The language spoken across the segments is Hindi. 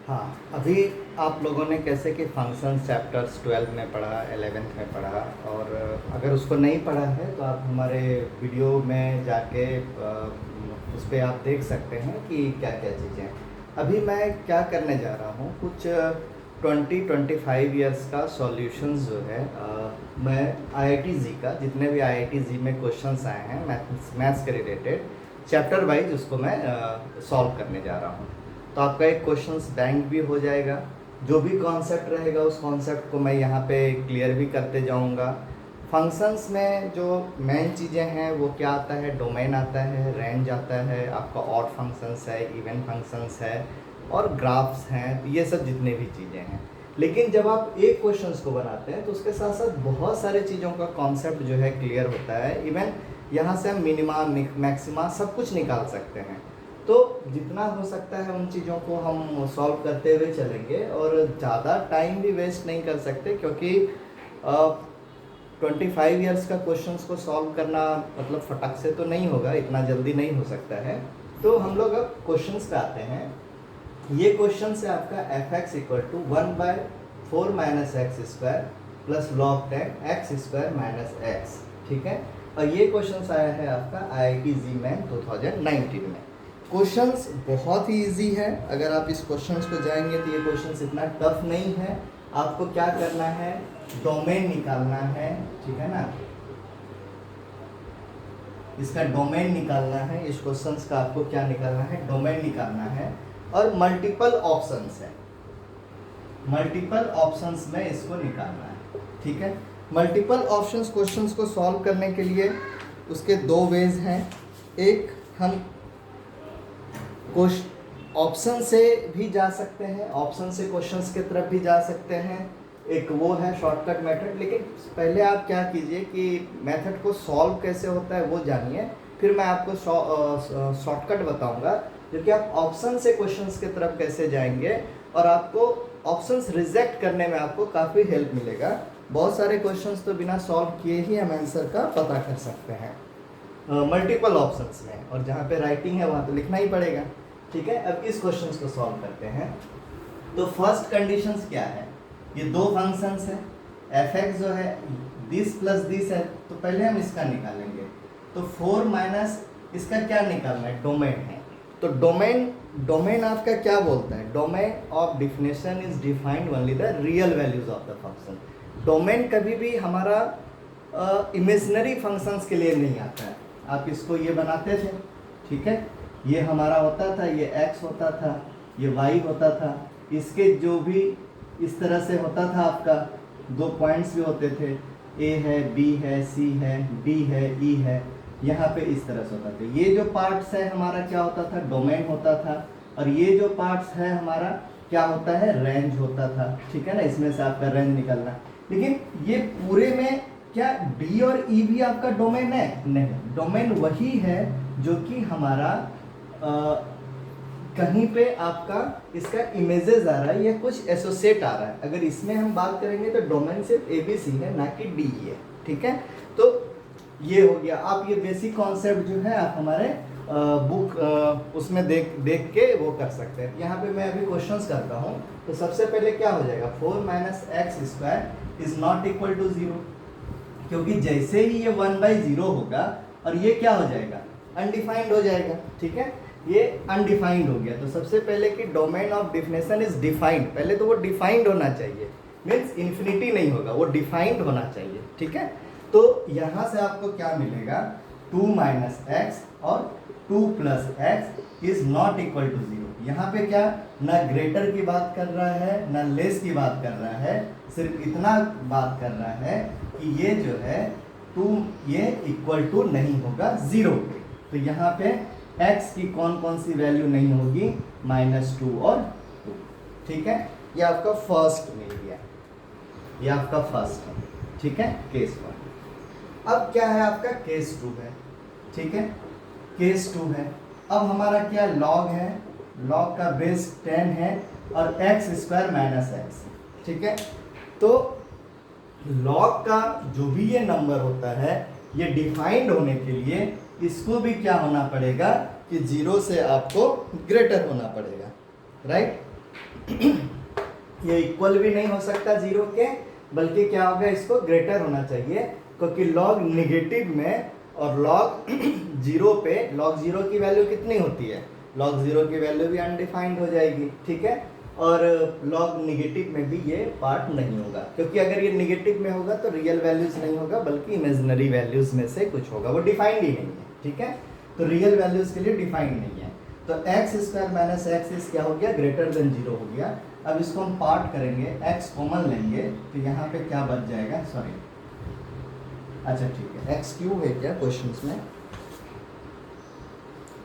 हाँ, अभी आप लोगों ने कैसे कि फंक्शन चैप्टर्स 12 में पढ़ा, 11th में पढ़ा, और अगर उसको नहीं पढ़ा है तो आप हमारे वीडियो में जाके उस पे आप देख सकते हैं कि क्या क्या चीज़ें। अभी मैं क्या करने जा रहा हूँ, कुछ 20-25 ईयर्स का सॉल्यूशंस जो है, मैं IIT जी का जितने भी IIT जी में क्वेश्चंस आए हैं मैथ्स के रिलेटेड चैप्टर वाइज उसको मैं सॉल्व करने जा रहा हूँ। तो आपका एक क्वेश्चंस बैंक भी हो जाएगा, जो भी कॉन्सेप्ट रहेगा उस कॉन्सेप्ट को मैं यहाँ पे क्लियर भी करते जाऊँगा। फंक्शंस में जो मेन चीज़ें हैं वो क्या आता है, डोमेन आता है, रेंज आता है, आपका ऑड फंक्शंस है, इवन फंक्शंस है, और ग्राफ्स हैं, तो ये सब जितने भी चीज़ें हैं। लेकिन जब आप एक क्वेश्चंस को बनाते हैं तो उसके साथ साथ बहुत सारे चीज़ों का कॉन्सेप्ट जो है क्लियर होता है। इवन यहाँ से हम मिनिमा मैक्सिमा सब कुछ निकाल सकते हैं। तो जितना हो सकता है उन चीज़ों को हम सॉल्व करते हुए चलेंगे, और ज़्यादा टाइम भी वेस्ट नहीं कर सकते, क्योंकि 25 ईयर्स का क्वेश्चंस को सॉल्व करना मतलब फटक से तो नहीं होगा, इतना जल्दी नहीं हो सकता है। तो हम लोग अब क्वेश्चंस पे आते हैं। ये क्वेश्चन है आपका fx equal to 1/4 minus x square plus log 10 x square minus x, ठीक है। और ये क्वेश्चन आया है आपका IIT जी में 2019 में। क्वेश्चंस बहुत ही इजी है, अगर आप इस क्वेश्चंस को जाएंगे तो ये क्वेश्चंस इतना टफ नहीं है। आपको क्या करना है, डोमेन निकालना है, ठीक है ना, इसका डोमेन निकालना है। इस क्वेश्चंस का आपको क्या निकालना है, डोमेन निकालना है। और मल्टीपल ऑप्शंस है, मल्टीपल ऑप्शंस में इसको निकालना है, ठीक है। मल्टीपल ऑप्शंस क्वेश्चंस को सॉल्व करने के लिए उसके दो वेज हैं। एक, हम ऑप्शन से भी जा सकते हैं, ऑप्शन से क्वेश्चंस की तरफ भी जा सकते हैं, एक वो है शॉर्टकट मेथड। लेकिन पहले आप क्या कीजिए कि मेथड को सॉल्व कैसे होता है वो जानिए, फिर मैं आपको शॉर्टकट बताऊंगा जो कि आप ऑप्शन से क्वेश्चंस की तरफ कैसे जाएंगे, और आपको ऑप्शंस रिजेक्ट करने में आपको काफ़ी हेल्प मिलेगा। बहुत सारे क्वेश्चंस तो बिना सॉल्व किए ही हम आंसर का पता कर सकते हैं मल्टीपल ऑप्शंस में, और जहाँ पे राइटिंग है वहाँ तो लिखना ही पड़ेगा, ठीक है। अब इस क्वेश्चंस को सॉल्व करते हैं। तो फर्स्ट कंडीशंस क्या है, ये दो फंक्शंस है, fx जो है दिस प्लस दिस है, तो पहले हम इसका निकालेंगे। तो 4 माइनस इसका क्या निकालना है, डोमेन है। तो डोमेन आपका क्या बोलता है, domain of definition is defined only the real values of the function. Domain कभी भी हमारा इमेजिनरी फंक्शंस के लिए नहीं आता है। आप इसको ये बनाते थे, ठीक है, ये हमारा होता था, ये x होता था, ये y होता था, इसके जो भी इस तरह से होता था, आपका दो पॉइंट्स भी होते थे, a है, b है, c है, d है, e है, यहाँ पे इस तरह से होता था। ये जो पार्ट्स है हमारा क्या होता था, डोमेन होता था, और ये जो पार्ट्स है हमारा क्या होता है, रेंज होता था, ठीक है ना। इसमें से आपका रेंज निकलना। लेकिन ये पूरे में क्या d और e भी आपका डोमेन है? नहीं, डोमेन वही है जो कि हमारा कहीं पे आपका इसका इमेजेस आ रहा है या कुछ एसोसिएट आ रहा है। अगर इसमें हम बात करेंगे तो डोमेन सिर्फ ABC है, ना कि D है, ठीक है। तो ये हो गया। आप ये बेसिक कॉन्सेप्ट जो है आप हमारे बुक उसमें देख के वो कर सकते हैं। यहाँ पे मैं अभी क्वेश्चंस करता हूँ। तो सबसे पहले क्या हो जाएगा, 4 minus x square is not equal to 0, क्योंकि जैसे ही ये 1/0 होगा और ये क्या हो जाएगा, अनडिफाइंड हो जाएगा, ठीक है। ये अनडिफाइंड हो गया। तो सबसे पहले कि domain of definition is defined, पहले तो वो डिफाइंड होना चाहिए, मीन्स इन्फिनिटी नहीं होगा, वो डिफाइंड होना चाहिए, ठीक है। तो यहाँ से आपको क्या मिलेगा, 2 माइनस एक्स और 2 plus x is not equal to 0। यहाँ पे क्या, ना ग्रेटर की बात कर रहा है ना लेस की बात कर रहा है, सिर्फ इतना बात कर रहा है कि ये जो है 2 ये इक्वल टू नहीं होगा 0 के। तो यहाँ पे x की कौन कौन सी वैल्यू नहीं होगी, -2 और 2, ठीक है। ये आपका फर्स्ट मिल गया, ये आपका फर्स्ट है, ठीक है, केस 1। अब क्या है, आपका केस 2 है, ठीक है, केस 2 है। अब हमारा क्या लॉग है, लॉग का बेस 10 है और x स्क्वायर माइनस एक्स, ठीक है। तो लॉग का जो भी ये नंबर होता है, ये डिफाइंड होने के लिए इसको भी क्या होना पड़ेगा कि 0 से आपको ग्रेटर होना पड़ेगा, राइट। ये इक्वल भी नहीं हो सकता जीरो के, बल्कि क्या होगा, इसको ग्रेटर होना चाहिए, क्योंकि लॉग निगेटिव में और लॉग जीरो पे लॉग जीरो की वैल्यू कितनी होती है, लॉग जीरो की वैल्यू भी अनडिफाइंड हो जाएगी, ठीक है। और लॉग निगेटिव में भी ये पार्ट नहीं होगा, क्योंकि अगर ये निगेटिव में होगा तो रियल वैल्यूज नहीं होगा, बल्कि इमेजिनरी वैल्यूज में से कुछ होगा, वो डिफाइंड ही नहीं है, ठीक है। तो रियल वैल्यूज के लिए डिफाइंड नहीं है। तो एक्स स्क्वायर माइनस एक्स क्या हो गया, ग्रेटर देन जीरो हो गया। अब इसको हम पार्ट करेंगे, एक्स कॉमन लेंगे तो यहाँ पे क्या बच जाएगा, सॉरी अच्छा ठीक है, एक्स क्यूब है क्या क्वेश्चंस में,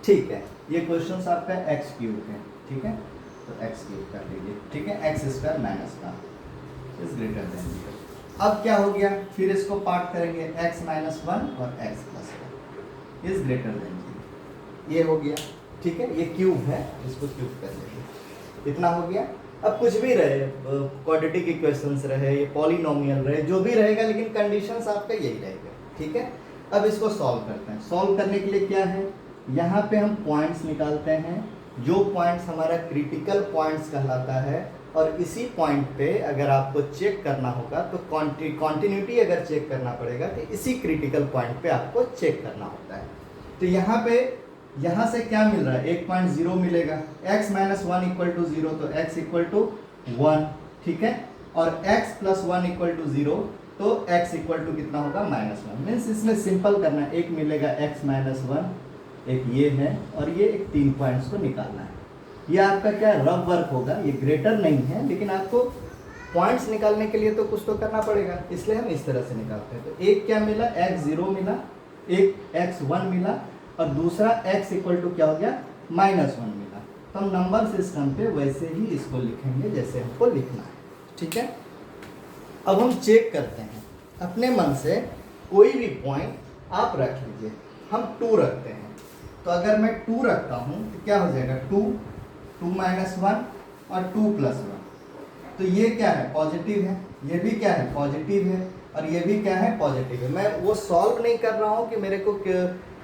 ठीक है, ये क्वेश्चंस आपका एक्स क्यूब है, ठीक है, तो एक्स क्यूब कर लीजिए, ठीक है, एक्स स्क्वायर माइनस का इज ग्रेटर देन जीरो। अब क्या हो गया, फिर इसको पार्ट करेंगे, एक्स माइनस वन और x plus one is greater than zero, ये हो गया, ठीक है, ये क्यूब है, इसको क्यूब कर लेंगे, इतना हो गया। अब कुछ भी रहे, क्वाड्रेटिक इक्वेशंस रहे, ये पॉलिनोमियल रहे, जो भी रहेगा, लेकिन कंडीशंस आपका यही रहेगा, ठीक है। अब इसको सॉल्व करते हैं। सॉल्व करने के लिए क्या है, यहाँ पे हम पॉइंट्स निकालते हैं, जो पॉइंट्स हमारा क्रिटिकल पॉइंट्स कहलाता है, और इसी पॉइंट पे अगर आपको चेक करना होगा तो कॉन्टिन्यूटी अगर चेक करना पड़ेगा तो इसी क्रिटिकल पॉइंट पे आपको चेक करना होता है। तो यहाँ पे यहाँ से क्या मिल रहा है, 1.0 मिलेगा, x minus one equal to zero, तो x इक्वल टू वन, ठीक है, और x plus one equal to zero, तो x इक्वल टू कितना होगा, माइनस वन। मीन्स इसमें सिंपल करना है, एक मिलेगा x माइनस वन, एक ये है, और ये एक 3 पॉइंट्स को निकालना है। ये आपका क्या रफ वर्क होगा, ये ग्रेटर नहीं है, लेकिन आपको पॉइंट्स निकालने के लिए तो कुछ तो करना पड़ेगा, इसलिए हम इस तरह से निकालते हैं। तो एक क्या मिला, x0 मिला, एक x1 मिला, और दूसरा x इक्वल टू क्या हो गया, माइनस वन मिला। तो हम नंबर सिस्टम पे वैसे ही इसको लिखेंगे जैसे हमको लिखना है, ठीक है। अब हम चेक करते हैं, अपने मन से कोई भी पॉइंट आप रख लीजिए, हम 2 रखते हैं, तो अगर मैं 2 रखता हूँ तो क्या हो जाएगा, 2 माइनस वन और 2 प्लस वन, तो ये क्या है, पॉजिटिव है, ये भी क्या है, पॉजिटिव है, और ये भी क्या है, पॉजिटिव है। मैं वो सॉल्व नहीं कर रहा हूँ कि मेरे को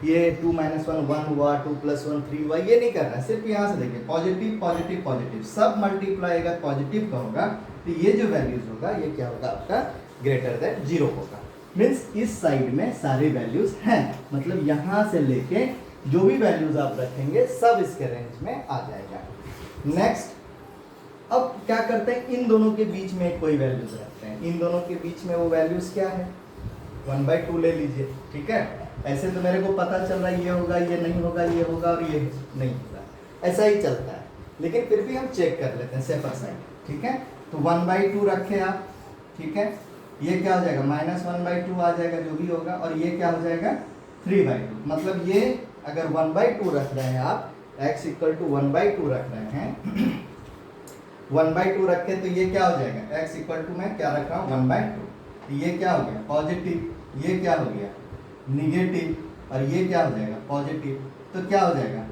ये 2 माइनस वन 1 हुआ, 2 प्लस वन 3 हुआ, ये नहीं करना है, सिर्फ यहाँ से देखिए, पॉजिटिव पॉजिटिव पॉजिटिव, सब मल्टीप्लाई अगर पॉजिटिव का होगा तो ये जो वैल्यूज होगा ये क्या होगा, आपका ग्रेटर देन जीरो होगा। मीन्स इस साइड में सारे वैल्यूज हैं, मतलब यहाँ से लेके जो भी वैल्यूज आप रखेंगे सब इसके रेंज में आ जाएगा। नेक्स्ट, अब क्या करते हैं, इन दोनों के बीच में कोई वैल्यूज रखते हैं, इन दोनों के बीच में वो वैल्यूज क्या है, 1/2 ले लीजिए, ठीक है। ऐसे तो मेरे को पता चल रहा है ये होगा, ये नहीं होगा, ये होगा और ये नहीं होगा, ऐसा ही चलता है, लेकिन फिर भी हम चेक कर लेते हैं सेफर साइड, ठीक है। तो 1/2 रखे आप, ठीक है, ये क्या हो जाएगा, -1/2 आ जाएगा जो भी होगा, और ये क्या हो जाएगा, 3/2। मतलब ये अगर 1/2 रख रहे हैं आप, x इक्वल टू 1/2 रख रहे हैं 1/2 रखे तो ये क्या हो जाएगा, x इक्वल टू मैं क्या रख रहा हूँ, 1/2, तो ये क्या हो गया, पॉजिटिव, ये क्या हो गया, निगेटिव, और ये क्या हो जाएगा, पॉजिटिव। तो क्या हो जाएगा,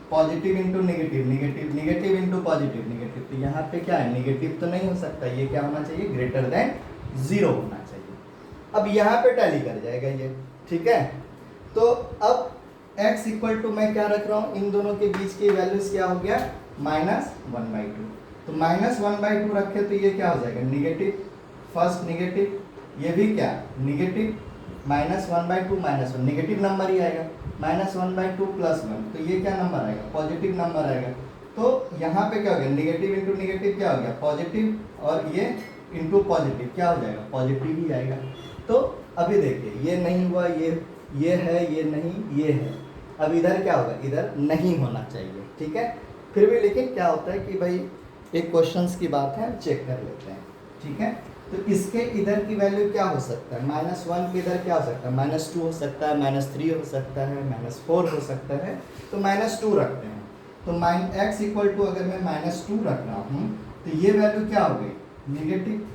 positive into negative, negative negative into positive negative, तो यहाँ पे क्या है, निगेटिव तो नहीं हो सकता, ये क्या होना चाहिए, ग्रेटर देन जीरो होना चाहिए। अब यहाँ पे टैली कर जाएगा ये, ठीक है। तो अब x इक्वल टू मैं क्या रख रहा हूँ, इन दोनों के बीच की वैल्यूज क्या हो गया, -1/2, तो -1/2 रखे तो ये क्या हो जाएगा, निगेटिव, फर्स्ट निगेटिव, ये भी क्या, निगेटिव, -1/2 -1, निगेटिव नंबर ही आएगा, -1/2 + 1, तो ये क्या नंबर आएगा, पॉजिटिव नंबर आएगा। तो यहाँ पे क्या हो गया, निगेटिव इंटू निगेटिव क्या हो गया, पॉजिटिव, और ये इंटू पॉजिटिव क्या हो जाएगा, पॉजिटिव ही आएगा। तो अभी देखिए, ये नहीं हुआ, ये है, ये नहीं, ये है, अब इधर क्या होगा, इधर नहीं होना चाहिए, ठीक है। फिर भी लेकिन क्या होता है कि भाई एक क्वेश्चंस की बात है, हम चेक कर लेते हैं, ठीक है। तो इसके इधर की वैल्यू क्या हो सकता है, -1 के इधर क्या हो सकता है, -2 हो सकता है, -3 हो सकता है, -4 हो सकता है, तो -2 रखते हैं। तो x इक्वल टू अगर मैं -2 रख रहा हूँ तो ये वैल्यू क्या हो गई, निगेटिव,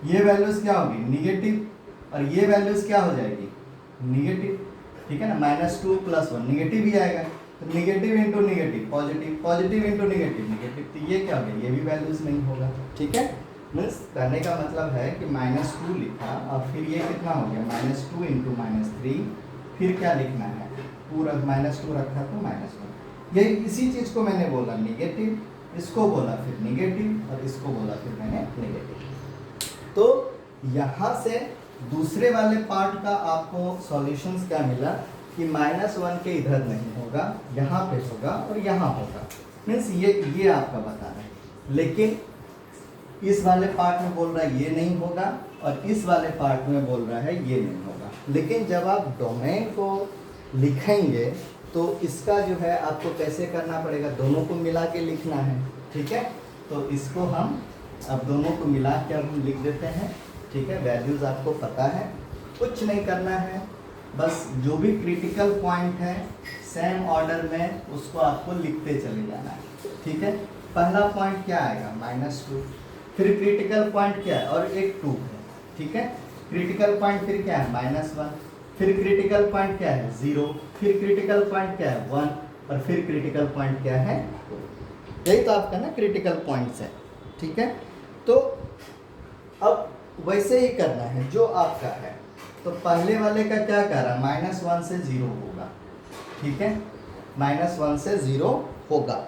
ये वैल्यूज क्या होगी, निगेटिव, और ये वैल्यूज क्या हो जाएगी, निगेटिव, ठीक है ना, -2 + 1 निगेटिव ही आएगा, तो negative into negative positive, positive into negative negative, तो ये क्या हो गया, ये भी वैल्यूज नहीं होगा, ठीक है। मीन्स कहने का मतलब है कि -2 लिखा, और फिर ये कितना हो गया, -2 इंटू -3, फिर क्या लिखना है, पूरा -2 रखा तो -1, ये इसी चीज़ को मैंने बोला, निगेटिव इसको बोला फिर निगेटिव और इसको बोला फिर मैंने नेगेटिव। तो यहाँ से दूसरे वाले पार्ट का आपको सॉल्यूशंस क्या मिला कि -1 के इधर नहीं होगा, यहाँ पे होगा और यहाँ होगा, मीन्स ये आपका बता रहा है। लेकिन इस वाले पार्ट में बोल रहा है ये नहीं होगा और इस वाले पार्ट में बोल रहा है ये नहीं होगा। लेकिन जब आप डोमेन को लिखेंगे तो इसका जो है आपको कैसे करना पड़ेगा, दोनों को मिला के लिखना है, ठीक है। तो इसको हम अब दोनों को मिला के अब हम लिख देते हैं, ठीक है। वैल्यूज़ आपको पता है, कुछ नहीं करना है, बस जो भी क्रिटिकल पॉइंट है सेम ऑर्डर में उसको आपको लिखते चले जाना है, ठीक है। पहला पॉइंट क्या आएगा -2, फिर क्रिटिकल पॉइंट क्या है और एक 2 है, ठीक है। क्रिटिकल पॉइंट फिर क्या है -1, फिर क्रिटिकल पॉइंट क्या है 0, फिर क्रिटिकल पॉइंट क्या है 1 और फिर क्रिटिकल पॉइंट क्या है 2। यही तो आपका ना क्रिटिकल पॉइंट्स है, ठीक है। तो अब वैसे ही करना है जो आपका है। तो पहले वाले का क्या कर रहा है, -1 से 0 होगा, ठीक है, -1 से 0 होगा,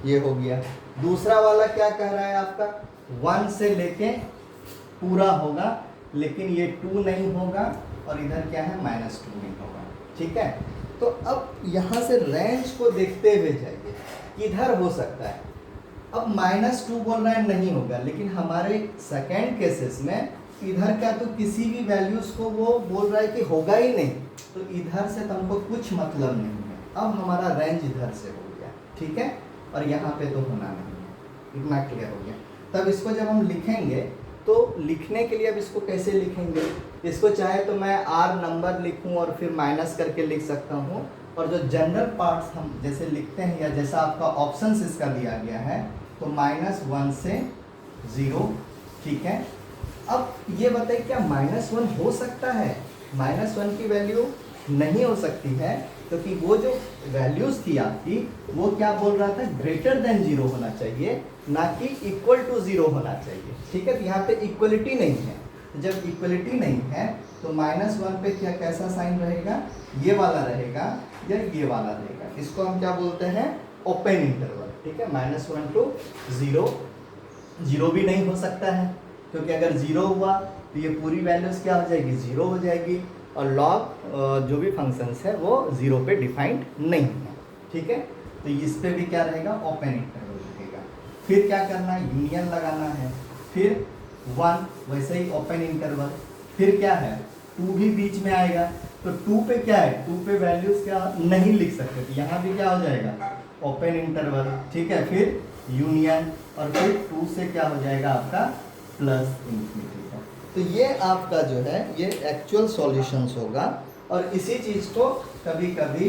ये हो गया। दूसरा वाला क्या कह रहा है आपका 1 से लेके पूरा होगा, लेकिन ये 2 नहीं होगा और इधर क्या है -2 नहीं होगा, ठीक है। तो अब यहाँ से रेंज को देखते हुए जाइए, किधर हो सकता है। अब -2 बोल रहा है नहीं होगा, लेकिन हमारे सेकेंड केसेस में इधर का तो किसी भी वैल्यूज़ को वो बोल रहा है कि होगा ही नहीं, तो इधर से तो हमको कुछ मतलब नहीं है। अब हमारा रेंज इधर से हो गया, ठीक है, और यहाँ पे तो होना नहीं है, इतना क्लियर हो गया। तब इसको जब हम लिखेंगे तो लिखने के लिए अब इसको कैसे लिखेंगे, इसको चाहे तो मैं R नंबर लिखूं और फिर माइनस करके लिख सकता हूं, और जो जनरल पार्ट्स हम जैसे लिखते हैं या जैसा आपका ऑप्शंस इसका दिया गया है तो -1 से 0, ठीक है। अब ये बताइए क्या -1 हो सकता है, -1 की वैल्यू नहीं हो सकती है, क्योंकि वो जो वैल्यूज़ थी आपकी वो क्या बोल रहा था, ग्रेटर देन 0 होना चाहिए, ना कि इक्वल टू 0 होना चाहिए, ठीक है। तो यहाँ पे इक्वलिटी नहीं है, जब इक्वलिटी नहीं है तो -1 पे क्या कैसा साइन रहेगा, ये वाला रहेगा या ये वाला रहेगा। इसको हम क्या बोलते हैं, ओपन इंटरवल, ठीक है। -1 to 0, 0 भी नहीं हो सकता है, क्योंकि अगर 0 हुआ तो ये पूरी वैल्यूज़ क्या हो जाएगी, 0 हो जाएगी, और लॉग जो भी फंक्शंस है वो 0 पे डिफाइंड नहीं है, ठीक है। तो इस पे भी क्या रहेगा, ओपन इंटरवल रहेगा। फिर क्या करना है, यूनियन लगाना है, फिर 1 वैसे ही ओपन इंटरवल, फिर क्या है 2 भी बीच में आएगा, तो 2 पे क्या है, 2 पे वैल्यूज़ क्या नहीं लिख सकते, तो यहाँ भी क्या हो जाएगा, ओपन इंटरवल, ठीक है, फिर यूनियन, और फिर 2 से क्या हो जाएगा आपका +∞। तो ये आपका जो है ये एक्चुअल सॉल्यूशंस होगा। और इसी चीज़ को कभी कभी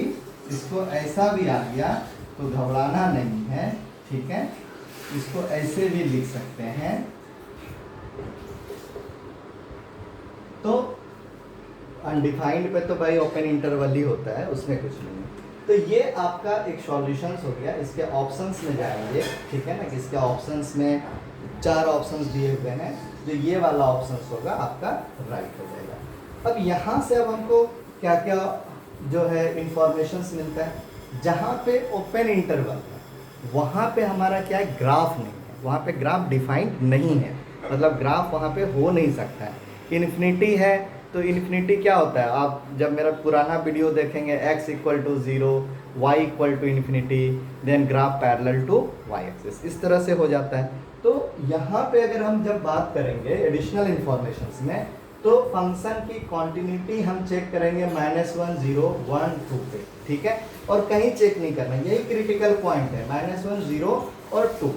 इसको ऐसा भी आ गया तो घबराना नहीं है, ठीक है। इसको ऐसे भी लिख सकते हैं, तो अनडिफाइंड पे तो भाई ओपन इंटरवल ही होता है, उसमें कुछ नहीं है। तो ये आपका एक सॉल्यूशंस हो गया। इसके ऑप्शंस में जाएंगे, ठीक है ना, कि इसके ऑप्शंस में 4 ऑप्शंस दिए हुए हैं, जो ये वाला ऑप्शंस होगा आपका राइट हो जाएगा। अब यहाँ से अब हमको क्या क्या जो है इंफॉर्मेशंस मिलता है, जहाँ पे ओपन इंटरवल है वहाँ पे हमारा क्या है, ग्राफ नहीं है, वहाँ पे ग्राफ डिफाइंड नहीं है, मतलब ग्राफ वहाँ पे हो नहीं सकता है। इन्फिनिटी है तो इन्फिनिटी क्या होता है, आप जब मेरा पुराना वीडियो देखेंगे x = 0, y = then graph parallel to y axis, इस तरह से हो जाता है। तो यहाँ पे अगर हम जब बात करेंगे एडिशनल इंफॉर्मेशंस में, तो फंक्शन की कॉन्टिन्यूटी हम चेक करेंगे -1 0 1 2 पे, ठीक है, और कहीं चेक नहीं करना, यही क्रिटिकल पॉइंट है -1 0 और 2,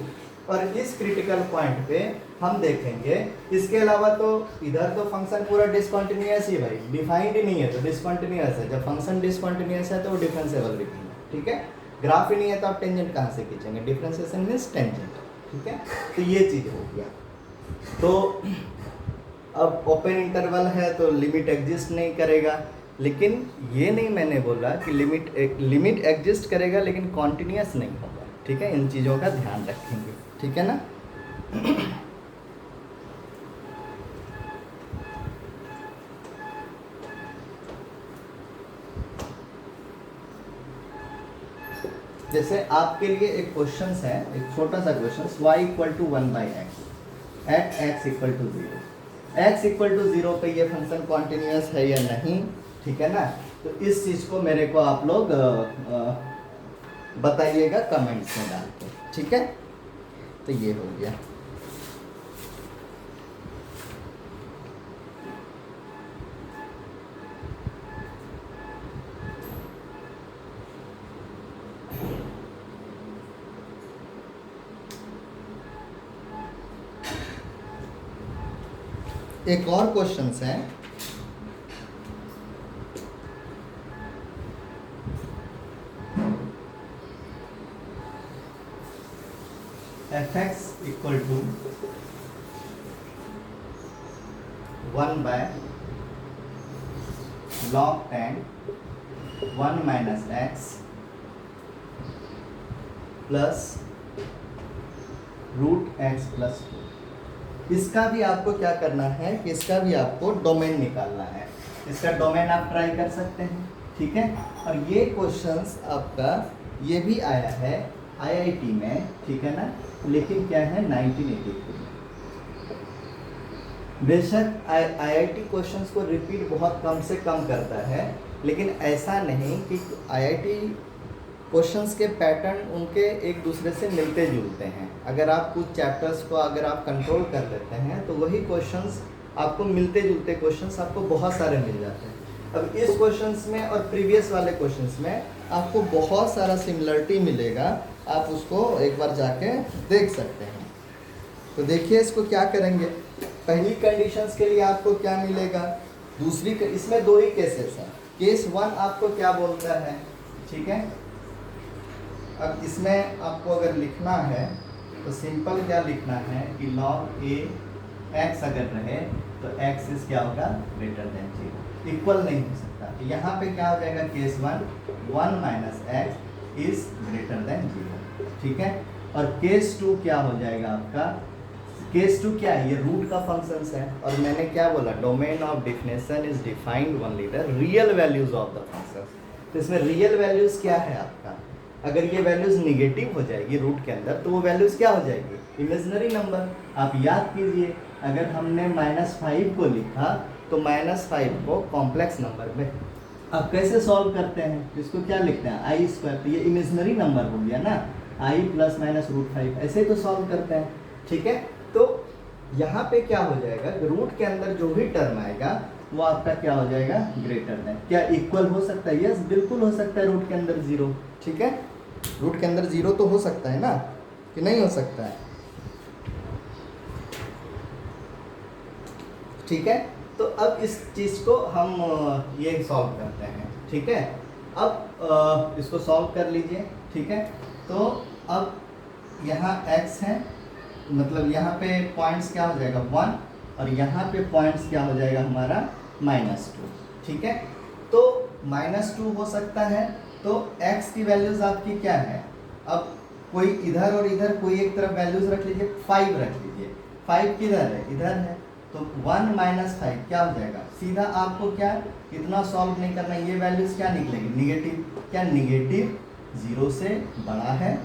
और इस क्रिटिकल पॉइंट पे हम देखेंगे। इसके अलावा तो इधर तो फंक्शन पूरा डिसकंटिन्यूअस ही भाई, डिफाइंड ही नहीं है तो डिसकंटिन्यूअस है, जब फंक्शन डिसकंटिन्यूअस है तो वो डिफरेंशिएबल भी नहीं है, ठीक है। ग्राफ ही नहीं है तो आप टेंजेंट कहाँ से खींचेंगे, डिफरेंशिएशन मीन्स टेंजेंट, ठीक है। तो ये चीज़ हो गया। तो अब ओपन इंटरवल है तो लिमिट एग्जिस्ट नहीं करेगा, लेकिन ये नहीं मैंने बोला कि लिमिट एग्जिस्ट करेगा लेकिन कॉन्टिन्यूअस नहीं होगा, ठीक है। इन चीज़ों का ध्यान रखेंगे, ठीक है ना। जैसे आपके लिए एक क्वेश्चन है, एक छोटा सा question, y equal to 1/x at x equal to 0, x equal to 0 पे ये फंक्शन कॉन्टिन्यूस है या नहीं, ठीक है ना। तो इस चीज़ को मेरे को आप लोग बताइएगा कमेंट्स में डाल के, ठीक है। तो ये हो गया। एक और क्वेश्चन है, fx equal to 1/log 10 1 minus x plus root x plus 2। इसका भी आपको क्या करना है कि इसका भी आपको डोमेन निकालना है। इसका डोमेन आप ट्राई कर सकते हैं, ठीक है। और ये क्वेश्चंस आपका ये भी आया है आईआईटी में, ठीक है ना, लेकिन क्या है 1983 में। बेशक आईआईटी क्वेश्चंस को रिपीट बहुत कम से कम करता है, लेकिन ऐसा नहीं कि आईआईटी क्वेश्चंस के पैटर्न उनके एक दूसरे से मिलते जुलते हैं। अगर आप कुछ चैप्टर्स को अगर आप कंट्रोल कर लेते हैं तो वही क्वेश्चंस आपको मिलते जुलते क्वेश्चंस आपको बहुत सारे मिल जाते हैं। अब इस क्वेश्चंस में और प्रीवियस वाले क्वेश्चंस में आपको बहुत सारा सिमिलरिटी मिलेगा, आप उसको एक बार जाके देख सकते हैं। तो देखिए इसको क्या करेंगे। पहली कंडीशंस के लिए आपको क्या मिलेगा, दूसरी इसमें दो ही केसेस हैं। केस 1 आपको क्या बोलता है, ठीक है। अब इसमें आपको अगर लिखना है तो सिंपल क्या लिखना है कि log a x अगर रहे तो x इज क्या होगा ग्रेटर देन 0, इक्वल नहीं हो सकता। तो यहाँ पे क्या हो जाएगा case 1 minus x is greater then 0, ठीक है। और केस 2 क्या हो जाएगा आपका, केस 2 क्या है, ये रूट का फंक्शंस है और मैंने क्या बोला, domain of definition is defined only the real values of the functions. तो इसमें रियल वैल्यूज क्या है आपका, अगर ये वैल्यूज निगेटिव हो जाएगी रूट के अंदर तो वो वैल्यूज क्या हो जाएगी, इमेजिनरी नंबर। आप याद कीजिए अगर हमने -5 को लिखा तो -5 को कॉम्प्लेक्स नंबर में अब कैसे सॉल्व करते हैं, इसको क्या लिखते हैं i², तो ये इमेजिनरी नंबर हो गया ना, i ± √5, ऐसे तो सॉल्व करते हैं, ठीक है। तो यहाँ पे क्या हो जाएगा, रूट के अंदर जो भी टर्म आएगा वो आपका क्या हो जाएगा ग्रेटर देन। क्या इक्वल हो सकता है, यस बिल्कुल हो सकता है रूट के अंदर 0, ठीक है। रूट के अंदर 0 तो हो सकता है ना, कि नहीं हो सकता है, ठीक है। तो अब इस चीज़ को हम ये सॉल्व करते हैं, ठीक है। अब इसको सॉल्व कर लीजिए, ठीक है। तो अब यहाँ x है, मतलब यहाँ पे पॉइंट्स क्या हो जाएगा 1 और यहाँ पे पॉइंट्स क्या हो जाएगा हमारा -2, ठीक है। तो -2 हो सकता है, तो x की वैल्यूज आपकी क्या है, अब कोई इधर और इधर कोई एक तरफ वैल्यूज रख लीजिए, 5 रख लीजिए, 5 किधर है, इधर है, तो 1 - 5 क्या हो जाएगा, सीधा आपको क्या इतना सॉल्व नहीं करना, ये वैल्यूज क्या निकलेगी निगेटिव। क्या निगेटिव 0 से बड़ा है,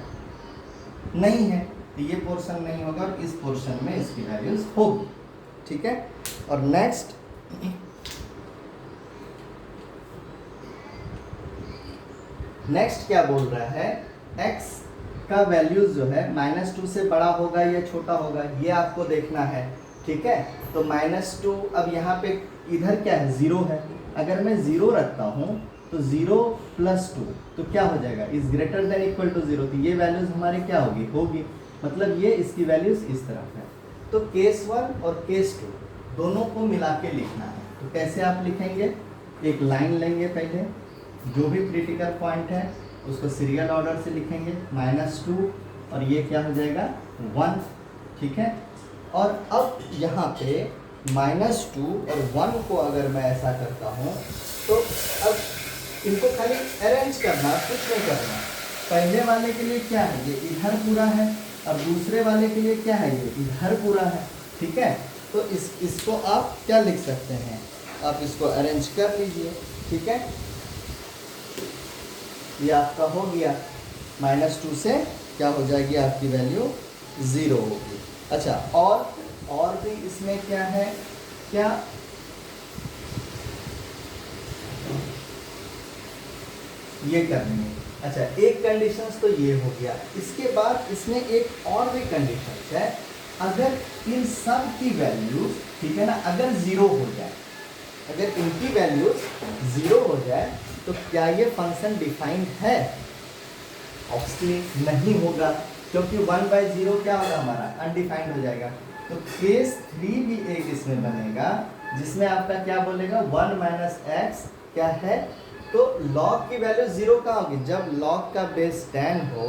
नहीं है, तो ये पोर्शन नहीं होगा और इस पोर्शन में इसकी वैल्यूज होगी, ठीक है। और नेक्स्ट क्या बोल रहा है, x का वैल्यूज जो है -2 से बड़ा होगा या छोटा होगा, ये आपको देखना है, ठीक है। तो -2 अब यहाँ पे इधर क्या है 0 है, अगर मैं 0 रखता हूँ तो 0 + 2 तो क्या हो जाएगा, is greater than equal to 0, तो ये वैल्यूज हमारे क्या होगी, मतलब ये इसकी वैल्यूज इस तरफ है। तो केस 1 और केस 2 दोनों को मिला के लिखना है। तो कैसे आप लिखेंगे, एक लाइन लेंगे, पहले जो भी क्रिटिकल पॉइंट है उसको सीरियल ऑर्डर से लिखेंगे, -2 और ये क्या हो जाएगा 1, ठीक है। और अब यहाँ पे -2 और 1 को अगर मैं ऐसा करता हूँ तो अब इनको खाली अरेंज करना, कुछ नहीं करना। पहले वाले के लिए क्या है, ये इधर पूरा है, और दूसरे वाले के लिए क्या है, ये इधर पूरा है, ठीक है। तो इसको आप क्या लिख सकते हैं, आप इसको अरेंज कर लीजिए, ठीक है। ये आपका हो गया। -2 से क्या हो जाएगी आपकी वैल्यू 0 होगी। अच्छा, और भी इसमें क्या है, क्या ये करनी है। अच्छा, एक कंडीशंस तो ये हो गया, इसके बाद इसमें एक और भी कंडीशंस है, अगर इन सब की वैल्यूज, ठीक है ना, अगर 0 हो जाए, अगर इनकी वैल्यूज 0 हो जाए तो क्या ये फंक्शन डिफाइंड है? ऑब्वियसली नहीं होगा, क्योंकि 1/0 क्या होगा हमारा, अनडिफाइंड हो जाएगा। तो केस 3 भी एक इसमें बनेगा, जिसमें आपका क्या बोलेगा, 1 - x क्या है, तो log की वैल्यू 0 कहाँ होगी, जब log का बेस 10 हो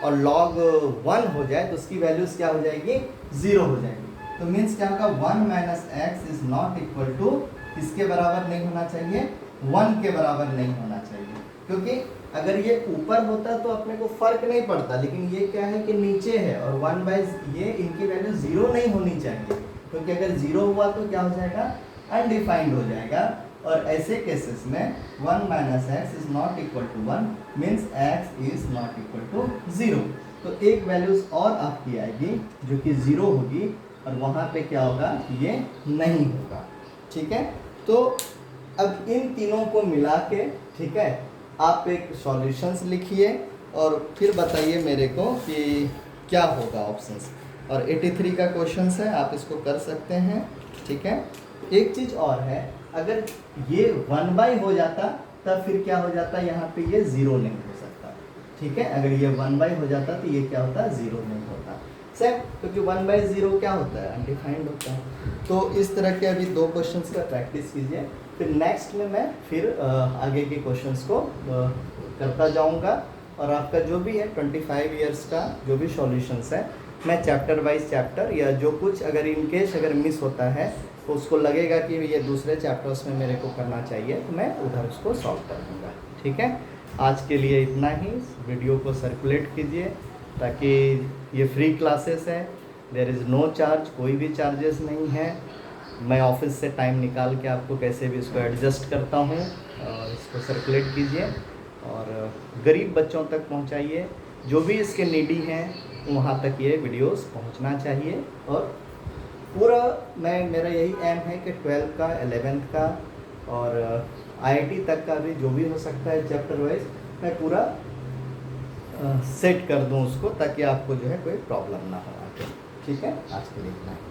और log 1 हो जाए तो उसकी वैल्यूज क्या हो जाएगी, 0 हो जाएगी। तो मीन्स क्या होगा, 1 - x is not equal to, किसके बराबर नहीं होना चाहिए, 1 के बराबर नहीं होना चाहिए। क्योंकि अगर ये ऊपर होता तो अपने को फर्क नहीं पड़ता, लेकिन ये क्या है कि नीचे है और 1 ये इनकी वैल्यू 0 नहीं होनी चाहिए, क्योंकि अगर 0 हुआ तो क्या हो जाएगा, अनडिफाइंड हो जाएगा। और ऐसे केसेस में 1 - x is not equal to 1 means x is not equal to 0। तो एक वैल्यूज और आपकी आएगी जो कि 0 होगी, और वहाँ पे क्या होगा, ये नहीं होगा। ठीक है, तो अब इन तीनों को मिला के, ठीक है, आप एक सॉल्यूशंस लिखिए और फिर बताइए मेरे को कि क्या होगा ऑप्शंस। और 83 का क्वेश्चन है, आप इसको कर सकते हैं। ठीक है, एक चीज़ और है, अगर ये 1/, हो जाता तब फिर क्या हो जाता, यहाँ पे ये 0 नहीं हो सकता। ठीक है, अगर ये 1/, हो जाता तो ये क्या होता, 0 नहीं होता। सेम, क्योंकि 1/0 क्या होता है, अनडिफाइंड होता है। तो इस तरह के अभी 2 क्वेश्चंस का प्रैक्टिस कीजिए, फिर नेक्स्ट में मैं फिर आगे के क्वेश्चंस को करता जाऊंगा। और आपका जो भी है 25 इयर्स का जो भी सॉल्यूशंस है, मैं चैप्टर वाइज चैप्टर, या जो कुछ अगर इनकेस अगर मिस होता है तो उसको लगेगा कि ये दूसरे चैप्टर्स में मेरे को करना चाहिए, तो मैं उधर उसको सॉल्व कर दूँगा। ठीक है, आज के लिए इतना ही। वीडियो को सर्कुलेट कीजिए, ताकि ये फ्री क्लासेस है, देयर इज़ नो चार्ज, कोई भी चार्जेस नहीं है। मैं ऑफिस से टाइम निकाल के आपको कैसे भी इसको एडजस्ट करता हूँ, और इसको सर्कुलेट कीजिए और गरीब बच्चों तक पहुँचाइए, जो भी इसके नीडी हैं वहाँ तक ये वीडियोस पहुँचना चाहिए। और पूरा मेरा यही एम है कि 12th का, 11th का और IIT तक का भी जो भी हो सकता है चैप्टर वाइज, मैं पूरा सेट कर दूं उसको, ताकि आपको जो है कोई प्रॉब्लम ना हो आगे। ठीक है, आज के लिए इतना है।